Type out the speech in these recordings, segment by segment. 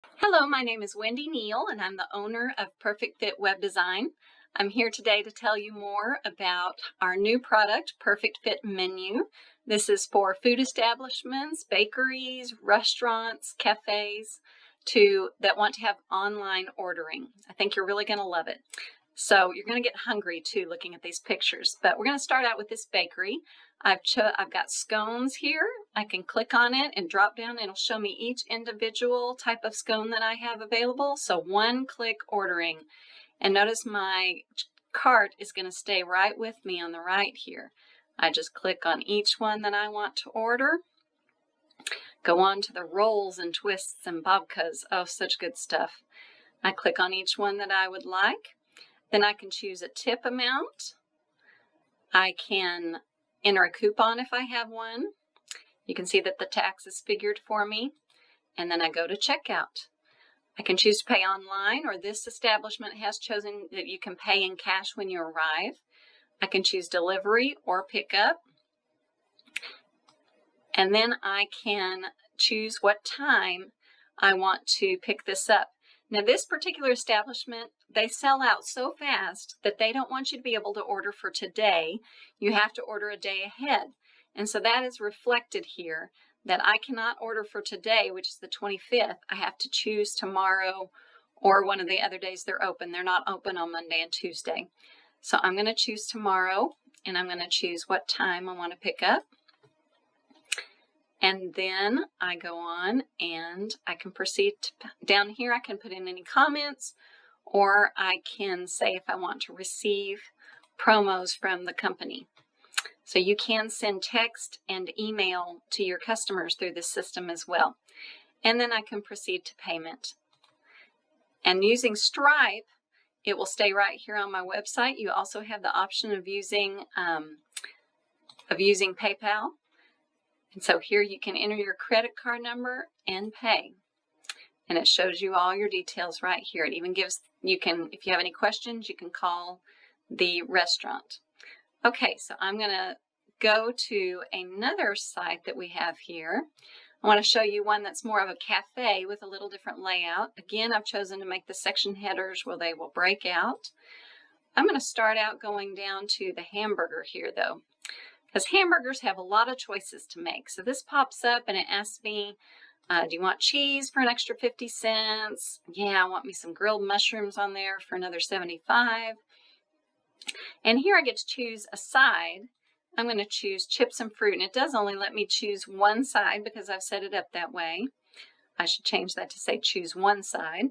Hello, my name is Wendy Neal, and I'm the owner of Perfect Fit Web Design. I'm here today to tell you more about our new product, Perfect Fit Menu. This is for food establishments, bakeries, restaurants, cafes that want to have online ordering. I think you're really going to love it. So you're going to get hungry too looking at these pictures, but we're going to start out with this bakery. I've got scones here. I can click on it and drop down and it'll show me each individual type of scone that I have available. So one-click ordering. And notice my cart is going to stay right with me on the right here. I just click on each one that I want to order. Go on to the rolls and twists and babkas. Oh, such good stuff. I click on each one that I would like. Then I can choose a tip amount. I can enter a coupon if I have one. You can see that the tax is figured for me. And then I go to checkout. I can choose to pay online, or this establishment has chosen that you can pay in cash when you arrive. I can choose delivery or pickup. And then I can choose what time I want to pick this up. Now, this particular establishment, they sell out so fast that they don't want you to be able to order for today. You have to order a day ahead. And so that is reflected here, that I cannot order for today, which is the 25th. I have to choose tomorrow or one of the other days they're open. They're not open on Monday and Tuesday. So I'm going to choose tomorrow, and I'm going to choose what time I want to pick up. And then I go on and I can proceed down here. I can put in any comments, or I can say if I want to receive promos from the company. So you can send text and email to your customers through this system as well. And then I can proceed to payment. And using Stripe, it will stay right here on my website. You also have the option of using PayPal. And so here you can enter your credit card number and pay. And it shows you all your details right here. It even gives, if you have any questions, you can call the restaurant. Okay, so I'm going to go to another site that we have here. I want to show you one that's more of a cafe with a little different layout. Again, I've chosen to make the section headers where they will break out. I'm going to start out going down to the hamburger here though, because hamburgers have a lot of choices to make. So this pops up and it asks me, do you want cheese for an extra 50 cents? Yeah, I want me some grilled mushrooms on there for another 75. And here I get to choose a side. I'm going to choose chips and fruit, and it does only let me choose one side because I've set it up that way. I should change that to say choose one side.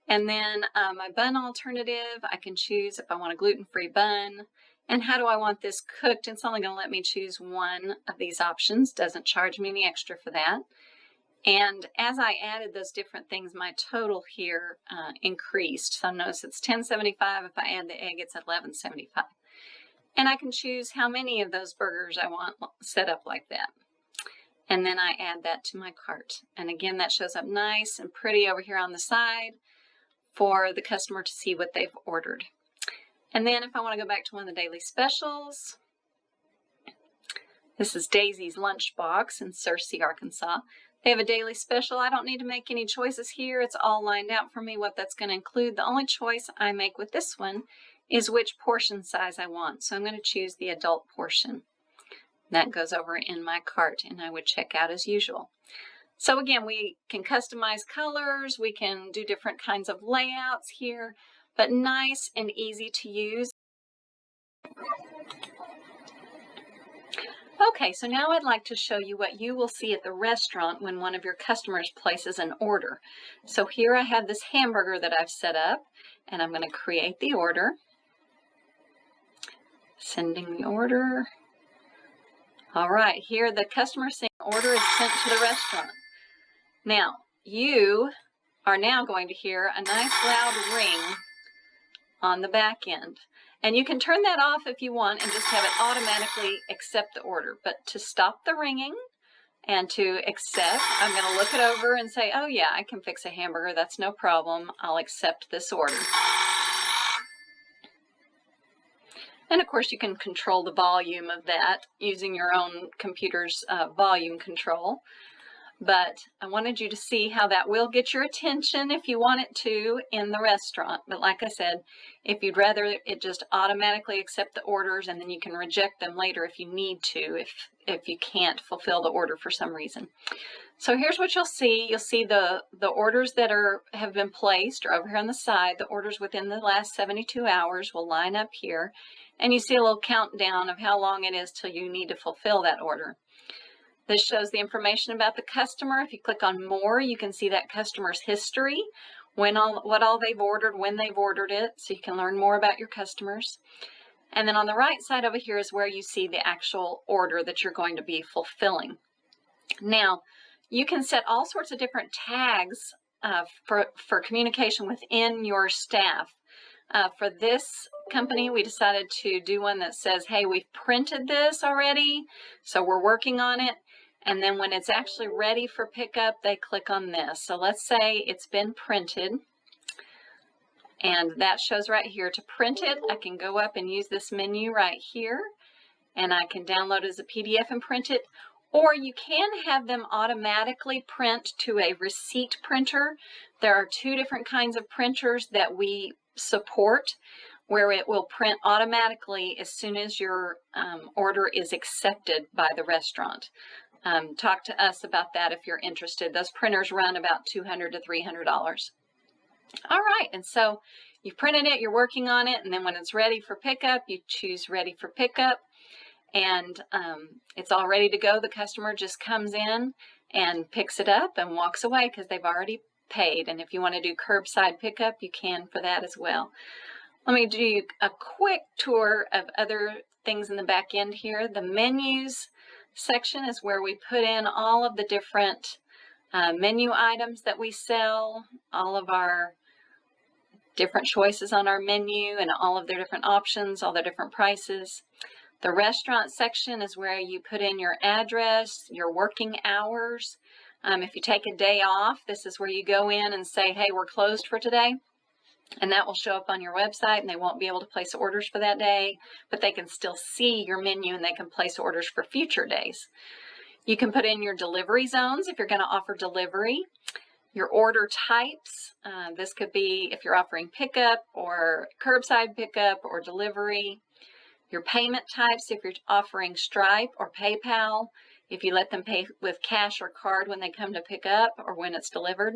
And then my bun alternative, I can choose if I want a gluten-free bun. And how do I want this cooked? It's only going to let me choose one of these options. Doesn't charge me any extra for that. And as I added those different things, my total here increased. So notice it's $10.75. If I add the egg, it's $11.75. And I can choose how many of those burgers I want set up like that. And then I add that to my cart. And again, that shows up nice and pretty over here on the side for the customer to see what they've ordered. And then if I want to go back to one of the daily specials, this is Daisy's Lunchbox in Searcy, Arkansas. They have a daily special. I don't need to make any choices here. It's all lined out for me what that's going to include. The only choice I make with this one is which portion size I want. So I'm going to choose the adult portion. That goes over in my cart and I would check out as usual. So again, we can customize colors. We can do different kinds of layouts here, but nice and easy to use. Okay, so now I'd like to show you what you will see at the restaurant when one of your customers places an order. So here I have this hamburger that I've set up, and I'm going to create the order. Sending the order. All right, here the customer saying order is sent to the restaurant. Now, you are now going to hear a nice loud ring on the back end. And you can turn that off if you want and just have it automatically accept the order. But to stop the ringing and to accept, I'm going to look it over and say, oh yeah, I can fix a hamburger. That's no problem. I'll accept this order. And of course, you can control the volume of that using your own computer's volume control. But I wanted you to see how that will get your attention if you want it to in the restaurant. But like I said, if you'd rather it just automatically accept the orders, and then you can reject them later if you need to, if you can't fulfill the order for some reason. So here's what you'll see. You'll see the orders that have been placed are over here on the side. The orders within the last 72 hours will line up here. And you see a little countdown of how long it is till you need to fulfill that order. This shows the information about the customer. If you click on more, you can see that customer's history, what all they've ordered, when they've ordered it, so you can learn more about your customers. And then on the right side over here is where you see the actual order that you're going to be fulfilling. Now, you can set all sorts of different tags for communication within your staff. For this company, we decided to do one that says, hey, we've printed this already, so we're working on it. And then when it's actually ready for pickup, they click on this. So let's say it's been printed, and that shows right here. To print it, I can go up and use this menu right here, and I can download it as a PDF and print it. Or you can have them automatically print to a receipt printer. There are two different kinds of printers that we support, where it will print automatically as soon as your order is accepted by the restaurant. Talk to us about that if you're interested. Those printers run about $200 to $300. All right, and so you've printed it, you're working on it, and then when it's ready for pickup, you choose ready for pickup, and it's all ready to go. The customer just comes in and picks it up and walks away because they've already paid. And if you want to do curbside pickup, you can for that as well. Let me do a quick tour of other things in the back end here. The menus section is where we put in all of the different menu items that we sell, all of our different choices on our menu and all of their different options, all their different prices. The restaurant section is where you put in your address, your working hours. If you take a day off, this is where you go in and say, hey, we're closed for today. And that will show up on your website, and they won't be able to place orders for that day, but they can still see your menu and they can place orders for future days. You can put in your delivery zones if you're going to offer delivery. Your order types, this could be if you're offering pickup or curbside pickup or delivery. Your payment types, if you're offering Stripe or PayPal, if you let them pay with cash or card when they come to pick up or when it's delivered.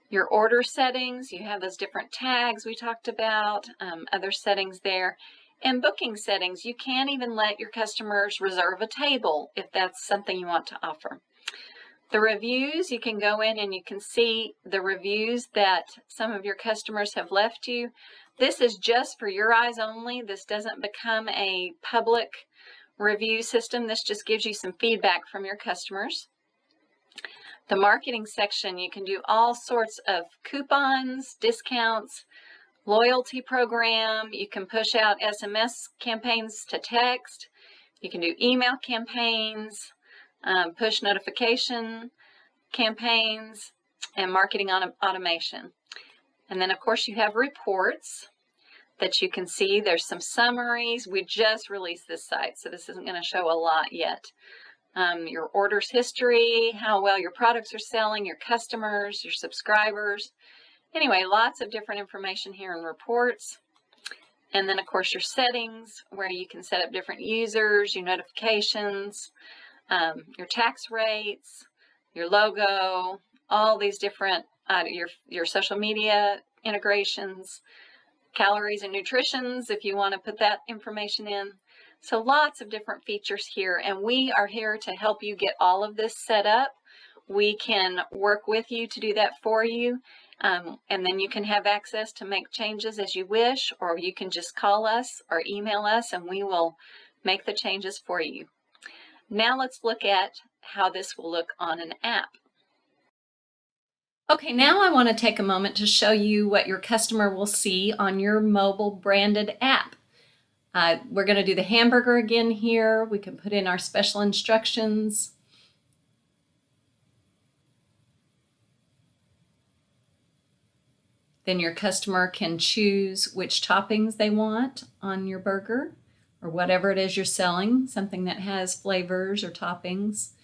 Your order settings, you have those different tags we talked about, other settings there. And booking settings, you can even let your customers reserve a table if that's something you want to offer. The reviews, you can go in and you can see the reviews that some of your customers have left you. This is just for your eyes only. This doesn't become a public review system. This just gives you some feedback from your customers. The marketing section, you can do all sorts of coupons, discounts, loyalty program. You can push out SMS campaigns to text. You can do email campaigns, push notification campaigns, and marketing automation. And then, of course, you have reports that you can see. There's some summaries. We just released this site, so this isn't going to show a lot yet. Your orders history, how well your products are selling, your customers, your subscribers. Anyway, lots of different information here in reports. And then, of course, your settings, where you can set up different users, your notifications, your tax rates, your logo, all these different, your social media integrations, calories and nutritions, if you want to put that information in. So lots of different features here, and we are here to help you get all of this set up. We can work with you to do that for you, and then you can have access to make changes as you wish, or you can just call us or email us and we will make the changes for you. Now let's look at how this will look on an app. Okay, now I want to take a moment to show you what your customer will see on your mobile branded app. We're going to do the hamburger again here. We can put in our special instructions. Then your customer can choose which toppings they want on your burger or whatever it is you're selling, something that has flavors or toppings.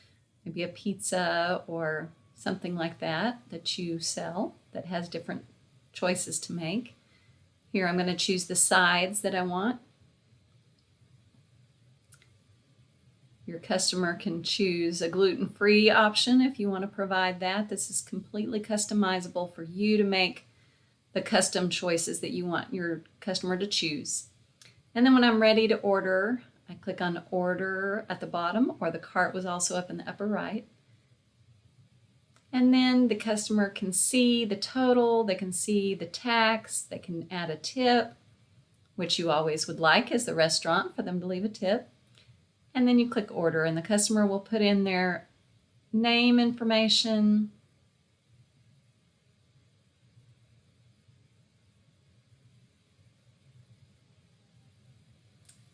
maybe a pizza or something like that that you sell that has different choices to make. Here I'm going to choose the sides that I want. Your customer can choose a gluten-free option if you want to provide that. This is completely customizable for you to make the custom choices that you want your customer to choose. And then when I'm ready to order, I click on Order at the bottom, or the cart was also up in the upper right. And then the customer can see the total, they can see the tax, they can add a tip, which you always would like as the restaurant for them to leave a tip. And then you click Order, and the customer will put in their name information,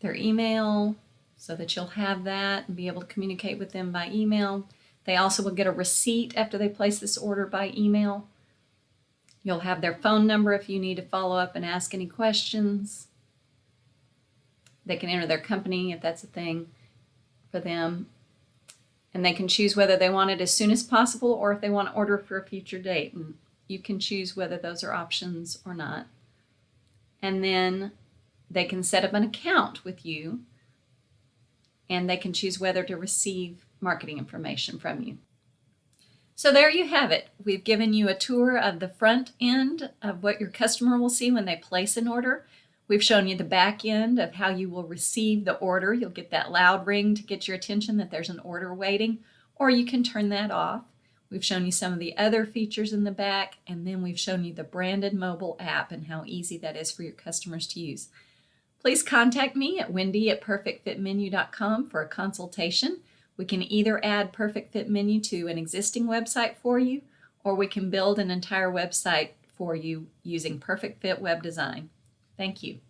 their email, so that you'll have that and be able to communicate with them by email. They also will get a receipt after they place this order by email. You'll have their phone number if you need to follow up and ask any questions. They can enter their company if that's a thing for them. And they can choose whether they want it as soon as possible or if they want to order for a future date. And you can choose whether those are options or not. And then they can set up an account with you, and they can choose whether to receive marketing information from you. So there you have it. We've given you a tour of the front end of what your customer will see when they place an order. We've shown you the back end of how you will receive the order. You'll get that loud ring to get your attention that there's an order waiting, or you can turn that off. We've shown you some of the other features in the back, and then we've shown you the branded mobile app and how easy that is for your customers to use. Please contact me at wendy@perfectfitmenu.com for a consultation. We can either add Perfect Fit Menu to an existing website for you, or we can build an entire website for you using Perfect Fit Web Design. Thank you.